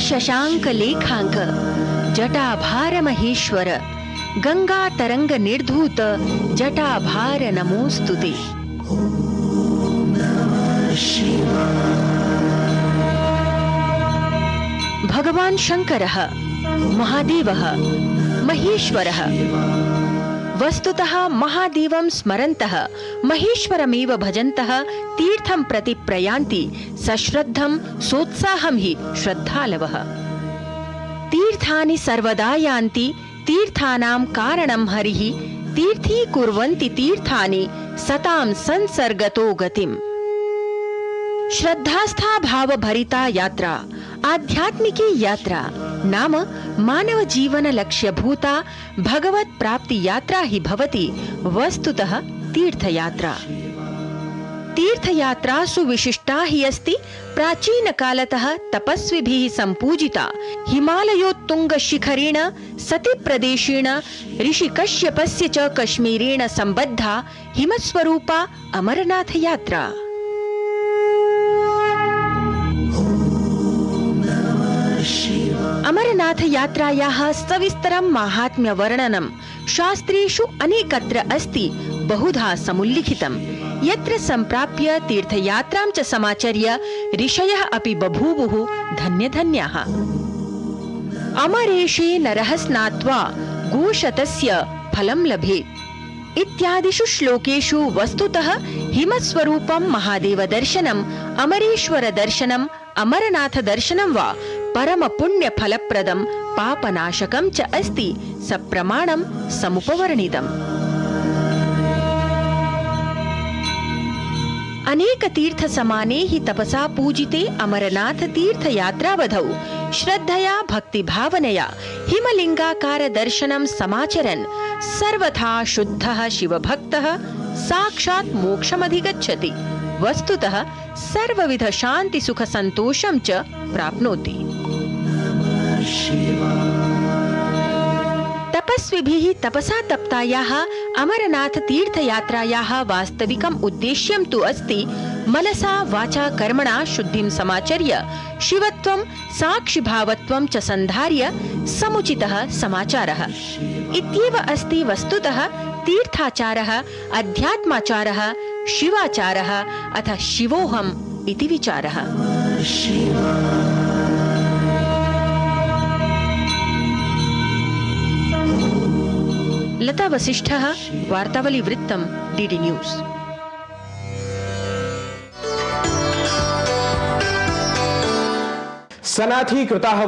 शशांक लेखांक जटाभार महेश्वर गंगा तरंग निर्धूत जटाभार नमोस्तुते। भगवान शंकरः महादेवः महेश्वरः। वस्तुतः महादेवं स्मरन्तः महेश्वरमेव भजन्तः तीर्थं प्रति प्रयान्ति सश्रद्धं सोत्साहं हि श्रद्धालवः। तीर्थानि सर्वदा यान्ति तीर्थानां कारणं हरिः तीर्थीकुर्वन्ति तीर्थानि सतां संसर्गतो गतिम्। श्रद्धास्था भाव भरिता यात्रा आध्यात्मिकी यात्रा नाम मानव जीवन लक्ष्य भूता भगवत प्राप्ति यात्रा ही भवति वस्तुतः तीर्थयात्रा। तीर्थयात्रासु विशिष्टा ही अस्ति प्राचीन कालतः तपस्विभिः संपूजिता हिमालयोत्तुंग शिखरेण सति प्रदेशेण ऋषि कश्यपस्य च कश्मीरेण संबद्धा हिमस्वरूपा अमरनाथ यात्रा। अमरनाथ यात्रायाः सविस्तरं माहात्म्य वर्णनं शास्त्रेषु अनेकत्र अस्ति बहुधा समुल्लिखितं। यत्र संप्राप्य तीर्थयात्रां च समाचर्य ऋषयः अपि बभूवुः धन्यधन्याः। अमरेशे नरः स्नात्वा गोशतस्य फलं लभेत् इत्यादिषु श्लोकेषु वस्तुतः हिमस्वरूपं महादेव दर्शनम् अमरेश्वर दर्शनम् अमरनाथ दर्शनं वा परम पुण्य फलप्रदं पापनाशकं च अस्ति सप्रमाणं समुपवर्णितम्। अनेक तीर्थ समाने हि तपसा पूजिते अमरनाथ तीर्थ यात्रावधौ श्रद्धया भक्ति भावनया हिमलिंगाकार दर्शनं समाचरन् सर्वथा शुद्धः शिवभक्तः साक्षात् मोक्षमधिगच्छति। वस्तुतः सर्वविध शांति सुख संतोषं च प्राप्नोति। तपस्विभिः तपसा तप्तायाः अमरनाथ तीर्थयात्रायाः वास्तविकम् उद्देश्यं तु अस्ति मनसा वाचा कर्मणा शुद्धिं समाचर्य शिवत्वं साक्षिभावत्वं च संधार्य समुचितः समाचारः इत्येव अस्ति। वस्तुतः तीर्थाचारः अध्यात्माचारः शिवाचारः अथ शिवोऽहम् इति विचारः। लता वसिष्ठः वार्तावली वृत्तं डीडी न्यूज़। सनाथी कृताः